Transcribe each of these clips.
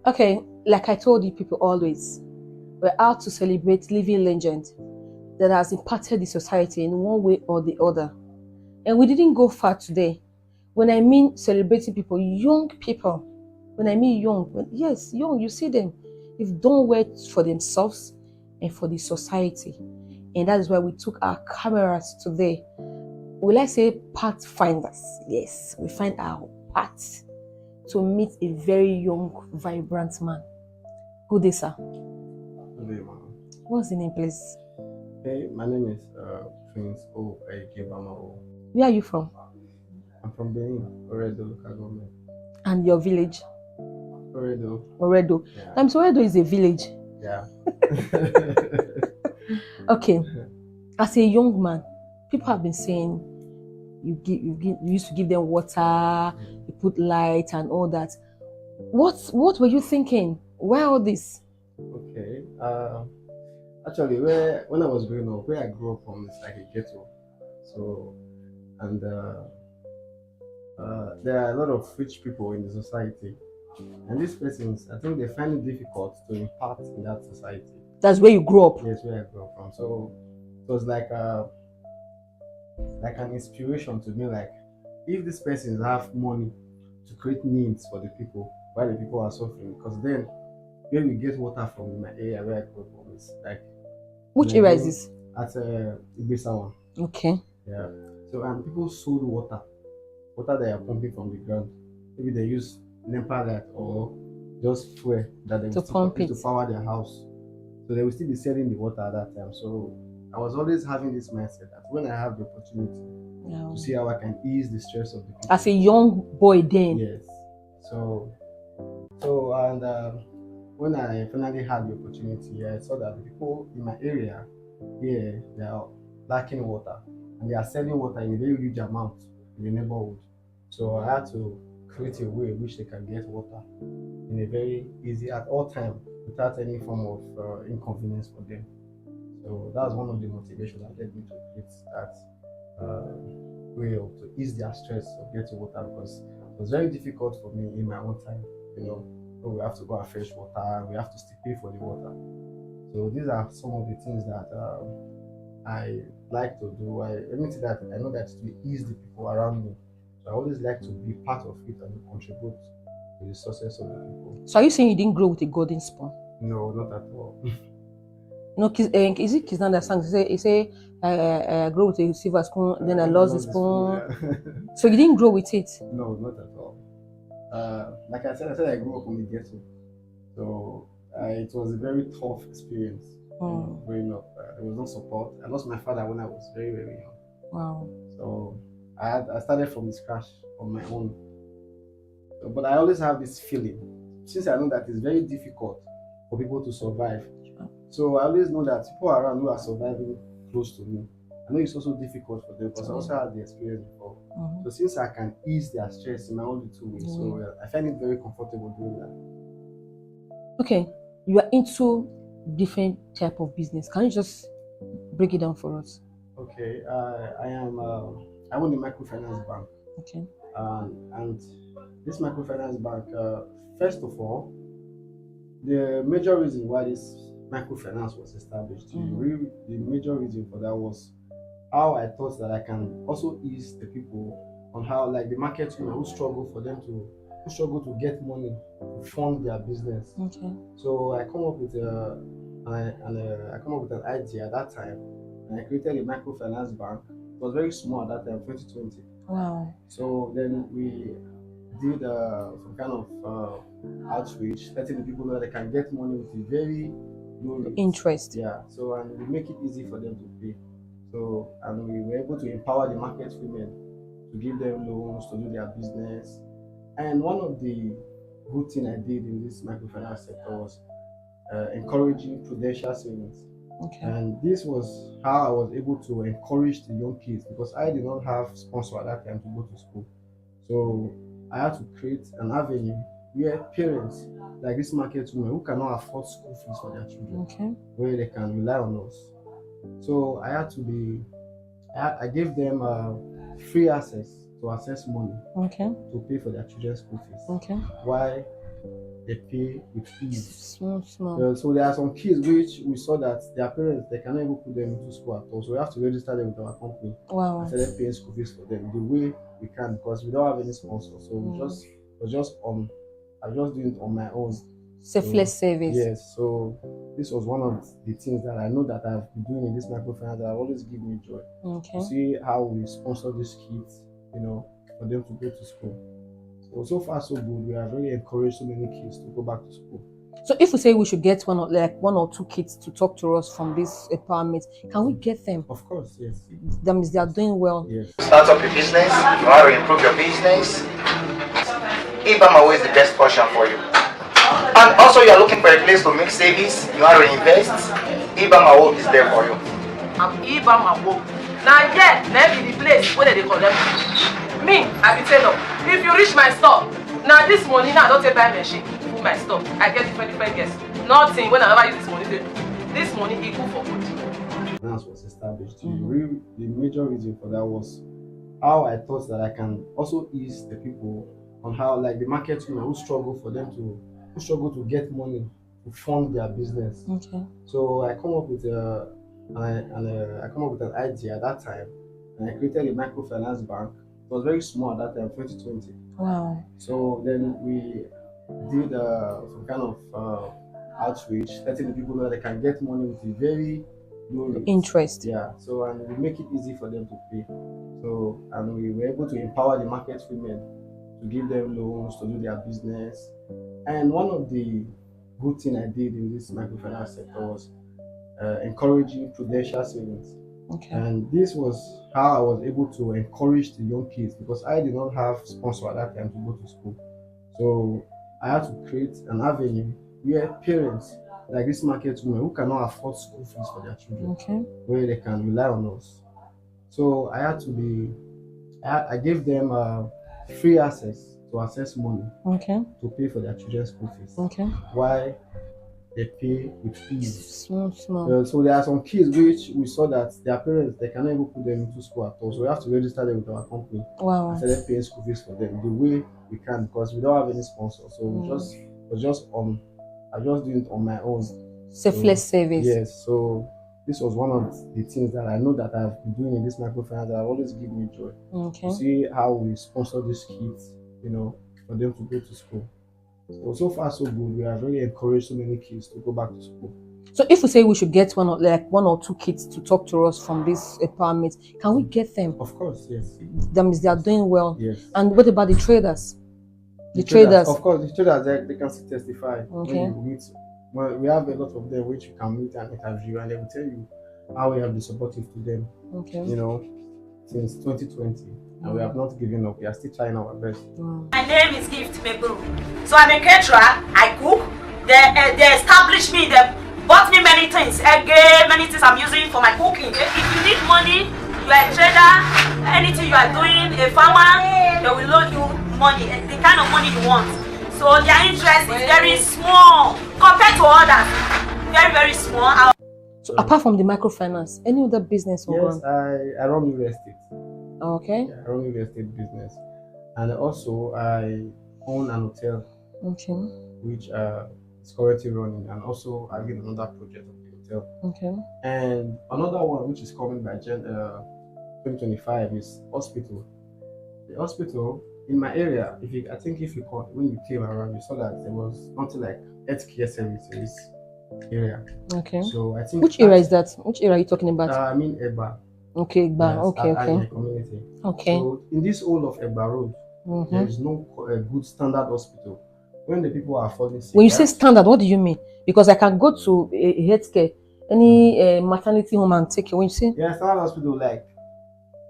Okay, like I told you people always, we're out to celebrate living legend that has impacted the society in one way or the other. And we didn't go far today. When I mean celebrating people, young people, when I mean young, yes, young, you see them, they've done well for themselves and for the society. And that is why we took our cameras today. Will I say pathfinders? Yes, we find our path to meet a very young, vibrant man. Good day, sir. Good day, ma'am. What's the name, please? Hey, my name is Prince Ehigie Bamawo. Where are you from? I'm from Benin, Oredo local government. And your village? Oredo. Yeah. So Oredo is a village. Yeah. Okay. As a young man, people have been saying you used to give them water, you put light and all that. What were you thinking? Why all this? Okay. Actually, when I was growing up, where I grew up from is like a ghetto. So, and there are a lot of rich people in the society, and these persons, I think they find it difficult to impact in that society. That's where you grew up? Yes, where I grew up from. So it was like an inspiration to me, like if these persons have money to create needs for the people while the people are suffering, because then where we get water from in my area where I grew up from is like, which area is this? At Ibisawan. Okay. Yeah. So people sold water they are pumping from the ground. Maybe they use NEPA light or just fuel that they will use to power their house. So they will still be selling the water at that time. So I was always having this mindset that when I have the opportunity to see how I can ease the stress of the people. As a young boy then? Yes. So and when I finally had the opportunity, I saw that the people in my area here, they are lacking water. And they are selling water in a very huge amount in the neighborhood. So I had to create a way in which they can get water in a very easy, at all time, without any form of inconvenience for them. So that's one of the motivations that led me to create that way to ease their stress of getting water, because it was very difficult for me in my own time. So we have to go and fetch water, we have to still pay for the water. So these are some of the things that I like to do. Anything that I know that will ease the people around me. So I always like to be part of it and contribute to the success of the people. So are you saying you didn't grow with a golden spoon? No, not at all. No, is it Kizan that sang? He say, I grew with a silver spoon, then I lost the spoon. Yeah. So you didn't grow with it? No, not at all. Like I said I grew up in the ghetto. So it was a very tough experience growing up. There was no support. I lost my father when I was very, very young. Wow. So I started from scratch on my own. So, but I always have this feeling, since I know that it's very difficult for people to survive. So I always know that people around who are surviving close to me, I know it's also difficult for them because I also had the experience before. So since I can ease their stress in my own little way, so I find it very comfortable doing that. Okay, you are into different type of business. Can you just break it down for us? Okay, I own a microfinance bank. Okay. And this microfinance bank, first of all, the major reason why this microfinance was established, the major reason for that was how I thought that I can also ease the people on how, like the market women who struggle to get money to fund their business. Okay. So I come up with an idea at that time, and I created a microfinance bank. It was very small at that time, 2020. Wow. So then we did some kind of outreach, letting the people know that they can get money with a very low rate. Interest. Yeah. So and we make it easy for them to pay. So and we were able to empower the market women to give them loans to do their business. And one of the good things I did in this microfinance sector was encouraging prudential savings. Okay. And this was how I was able to encourage the young kids, because I did not have sponsor at that time to go to school. So I had to create an avenue where parents like this market women who cannot afford school fees for their children, where they can rely on us. So I gave them free access to access money to pay for their children's school fees. Okay. Why they pay with fees. Small. So there are some kids which we saw that their parents, they cannot even put them into school at all. So we have to register them with our company. Wow. And started paying school fees for them the way we can, because we don't have any sponsor. So I was just doing it on my own. Selfless service. Yes. So this was one of the things that I know that I've been doing in this microfinance that always give me joy. Okay. To see how we sponsor these kids, for them to go to school. So far so good. We have really encouraged so many kids to go back to school. So if we say we should get one or two kids to talk to us from this empowerment, can we get them? Of course, yes. That means they are doing well. Yes. Start up your business, you want to improve your business, Bamawo is the best option for you. And also you are looking for a place to make savings, you want to invest, Bamawo is there for you. I'm Bamawo. Now yeah, maybe the place where they collect me. I will tell them, if you reach my store, now this money now I don't take buy machine for my store. I get different guests. Nothing when I never use this money. This money equal for good. Finance was established. The major reason for that was how I thought that I can also ease the people on how, like the market women who struggle to get money to fund their business. Okay. So I come up with an idea at that time, and I created a microfinance bank. It was very small at that time, 2020. Wow. So then we did some kind of outreach, letting the people know that they can get money with a very low rate. Interest. Yeah. So, and we make it easy for them to pay. So, and we were able to empower the market women to give them loans to do their business. And one of the good things I did in this microfinance sector was encouraging prudential savings. Okay. And this was how I was able to encourage the young kids, because I did not have sponsor at that time to go to school. So I had to create an avenue where parents like this market women who cannot afford school fees for their children, where they can rely on us. So I gave them free access to access money to pay for their children's school fees. Why they pay with fees. Small. So there are some kids which we saw that their parents, they cannot even put them into school at all. So we have to register them with our company. Wow. And started paying school fees for them the way we can, because we don't have any sponsor. So I was just doing it on my own. Selfless service. Yes. So this was one of the things that I know that I've been doing in this microfinance that always give me joy. To see how we sponsor these kids, for them to go to school. So far so good. We have really encouraged so many kids to go back to school. So if we say we should get one or two kids to talk to us from this empowerment, can we get them? Of course, yes. That means they are doing well. Yes. And what about the traders? The traders? Of course, the traders, they can still testify. Okay. Well, we have a lot of them which you can meet and interview, and they will tell you how we have been supportive to them. Okay. Since 2020. And we have not given up. We are still trying our best. My name is Gift Meburu. So I'm a caterer. I cook. They established me. They bought me many things. Again, many things I'm using for my cooking. If you need money, you are a trader, anything you are doing, a farmer, they will loan you money, the kind of money you want. So their interest is very small compared to others. Very, very small. So apart from the microfinance, any other business? Yes, I run real estate. Okay. Yeah, I run real estate business, and also I own an hotel, which is currently running, and also I did another project of the hotel. Okay. And another one which is coming by 2025 is hospital. The hospital in my area, when you came around, you saw that there was nothing like healthcare service in this area. Okay. So I think which area is that? Which area are you talking about? I mean Eba. Okay, Eba. Yes, okay. Community. Okay. So in this whole of Eba Road, there is no good standard hospital. When the people are falling sick. When you say standard, what do you mean? Because I can go to a healthcare, any maternity home and take it. When you say standard hospital, like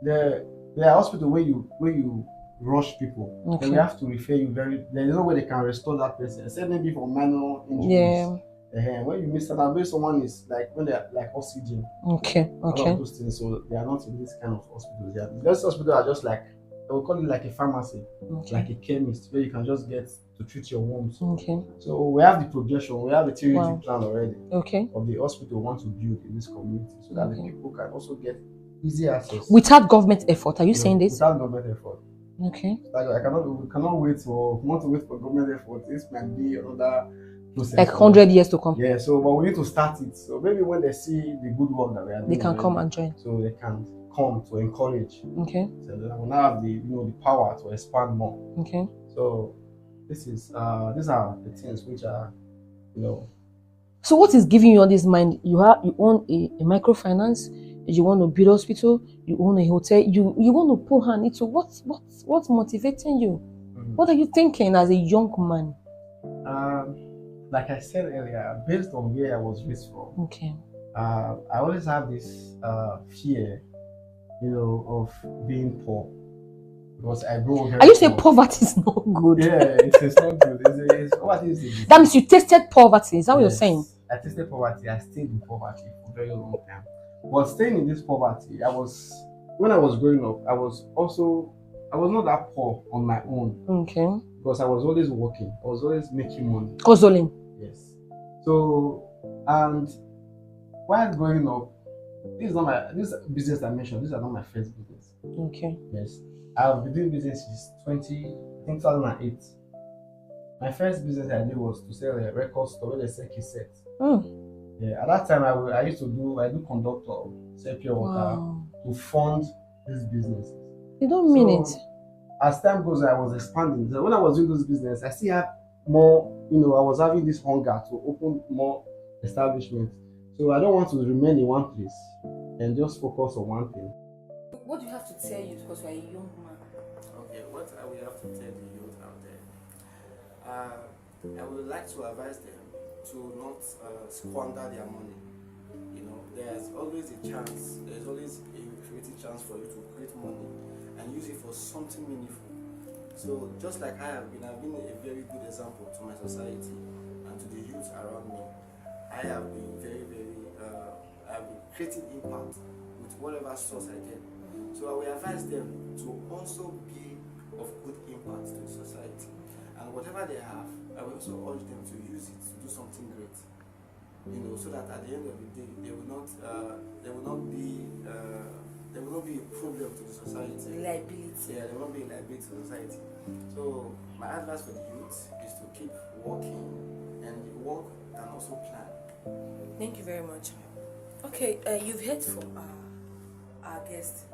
the hospital where you rush people, then we have to refer you there is no way they can restore that person, except maybe for minor injuries. Yeah. When you miss standard, where someone is like when they're like oxygen. Okay. All of those things, so they are not in this kind of hospitals. Yeah, those hospitals are just like, they will call it like a pharmacy, like a chemist, where you can just get to treat your wounds. Okay. So we have the projection, we have the 3D plan already. Okay. Of the hospital we want to build in this community, so that the people can also get easy access. Without government effort, are you saying this? Without government effort. Okay. Like we cannot wait for, want to wait for government effort. This might be another process. Like 100 years to come. Yeah, so but we need to start it. So maybe when they see the good work that we are doing, They can come and join. So they can come to encourage. Okay. So they will now have the the power to expand more. Okay. So this is these are the things which are So what is giving you all this mind? You own a microfinance, you want to build hospital, you own a hotel, you want to put hand into what's motivating you? What are you thinking as a young man? Like I said earlier, based on where I was raised from, Okay. I always have this fear, of being poor. Because I grew up. Are you saying poverty is not good? Yeah, it's not good. Poverty is that means you tasted poverty. Is that what you're saying? I tasted poverty. I stayed in poverty for a very long time. But staying in this poverty, when I was growing up, I was not that poor on my own. Okay. Because I was always working. I was always making money. Hustling. Yes. So, and while growing up, this business I mentioned, these are not my first business. Okay. Yes. I've been doing business since 2008. My first business I did was to sell a record store where they sell cassettes. Yeah, at that time I do conductor, sell pure water to fund this business. You don't mean it. As time goes on, I was expanding. So when I was doing this business, I still had more, I was having this hunger to open more establishments. So I don't want to remain in one place and just focus on one thing. What do you have to tell you because you're a young man? Okay, what I will have to tell the youth out there, I would like to advise them to not squander their money. There's always a chance, there's always a creative chance for you to create money and use it for something meaningful. So just like I've been a very good example to my society and to the youth around me. I have been I've been creating impact with whatever source I get. So I will advise them to also be of good impact to the society. And whatever they have, I will also urge them to use it to do something great. So that at the end of the day, they will not be a problem to the society. Liability. Yeah, they won't be a liability to society. So my advice for the youth is to keep working and work and also plan. Thank you very much. Okay, you've heard from our guest,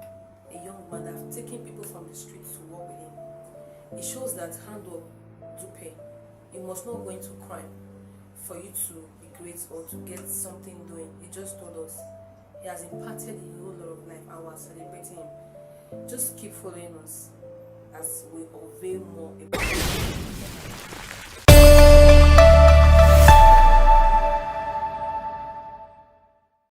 a young man that have taken people from the streets to work with him. It shows that hard work do pay. You must not go into crime for you to be great or to get something doing. He just told us he has impacted a whole lot of life and we're celebrating him. Just keep following us as we unveil more about